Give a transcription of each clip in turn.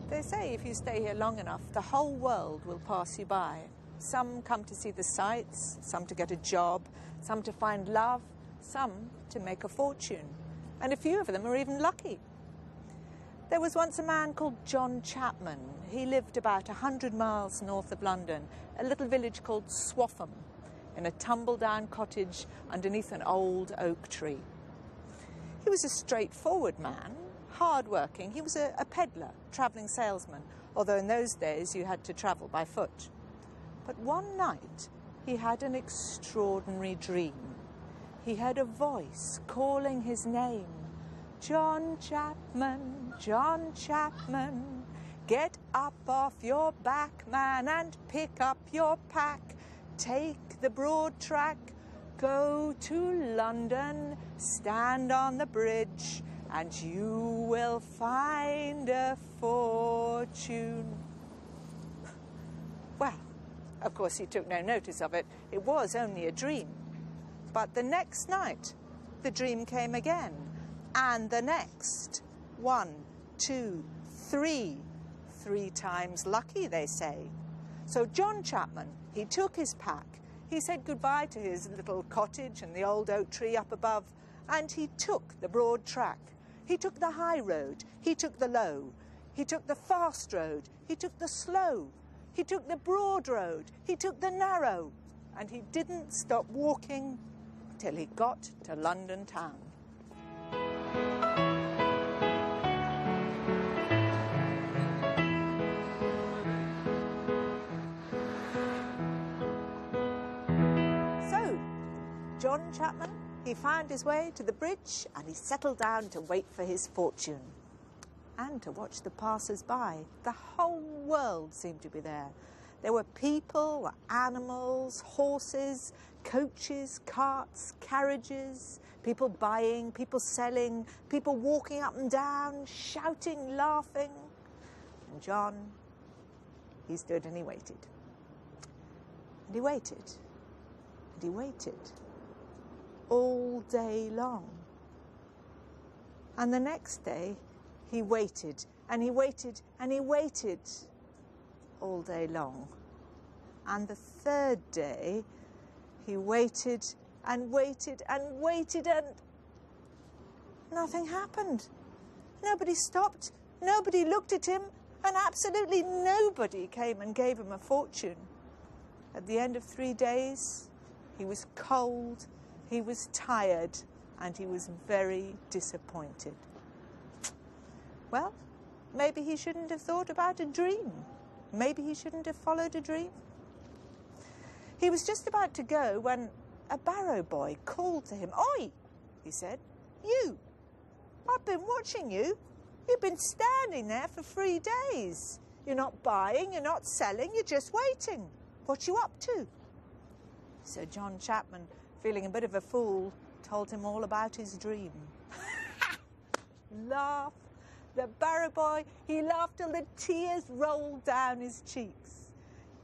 They say if you stay here long enough, the whole world will pass you by. Some come to see the sights, some to get a job, some to find love, some to make a fortune. And a few of them are even lucky. There was once a man called John Chapman. He lived about 100 miles north of London, a little village called Swaffham, in a tumble-down cottage underneath an old oak tree. He was a straightforward man, hard-working. He was a pedlar, travelling salesman, although in those days you had to travel by foot. But one night he had an extraordinary dream. He heard a voice calling his name. John Chapman, John Chapman, get up off your back, man, and pick up your pack. Take the broad track, go to London, stand on the bridge, and you will find a fortune. Well, of course he took no notice of it. It was only a dream. But the next night, the dream came again. And the next. 1, 2, 3. 3 times lucky, they say. So John Chapman, he took his pack. He said goodbye to his little cottage and the old oak tree up above, and he took the broad track. He took the high road. He took the low. He took the fast road. He took the slow. He took the broad road. He took the narrow. And he didn't stop walking till he got to London town. So, John Chapman, he found his way to the bridge and he settled down to wait for his fortune and to watch the passers-by. The whole world seemed to be there. There were people, animals, horses, coaches, carts, carriages, people buying, people selling, people walking up and down, shouting, laughing. And John, he stood and he waited. And he waited. And he waited. All day long. And the next day, he waited, and he waited, and he waited all day long. And the third day, he waited and waited and waited, and nothing happened. Nobody stopped, nobody looked at him, and absolutely nobody came and gave him a fortune. At the end of 3 days, he was cold, he was tired, and he was very disappointed. Well, maybe he shouldn't have thought about a dream. Maybe he shouldn't have followed a dream. He was just about to go when a barrow boy called to him. "Oi," he said, "you, I've been watching you. You've been standing there for 3 days. You're not buying, you're not selling, you're just waiting. What you up to?" So John Chapman, feeling a bit of a fool, told him all about his dream. Laugh. The barrow boy, he laughed till the tears rolled down his cheeks.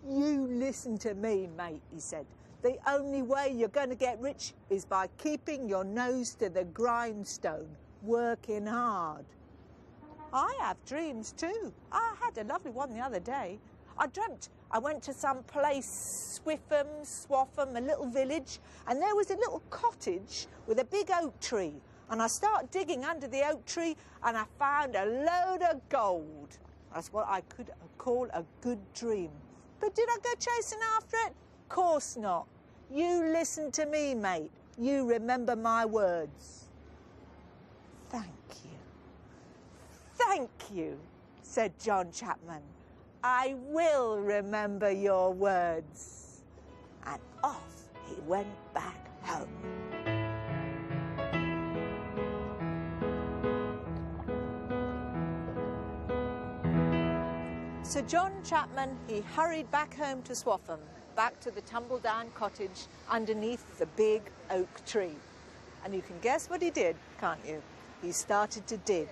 "You listen to me, mate," he said. "The only way you're going to get rich is by keeping your nose to the grindstone, working hard." I have dreams too. I had a lovely one the other day. I dreamt I went to some place, Swaffham, a little village, and there was a little cottage with a big oak tree. And I started digging under the oak tree and I found a load of gold. That's what I could call a good dream. But did I go chasing after it? Course not. You listen to me, mate. You remember my words. "Thank you. Thank you," said John Chapman. "I will remember your words." And off he went back home. So John Chapman, he hurried back home to Swaffham, back to the tumble-down cottage underneath the big oak tree. And you can guess what he did, can't you? He started to dig.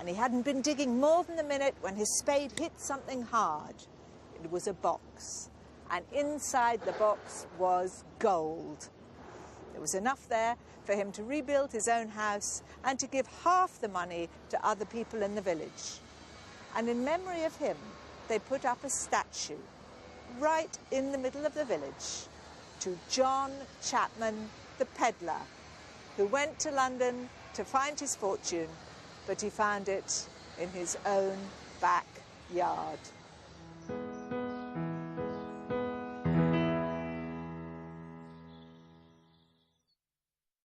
And he hadn't been digging more than a minute when his spade hit something hard. It was a box. And inside the box was gold. There was enough there for him to rebuild his own house and to give half the money to other people in the village. And in memory of him, they put up a statue right in the middle of the village to John Chapman, the pedlar, who went to London to find his fortune, but he found it in his own backyard.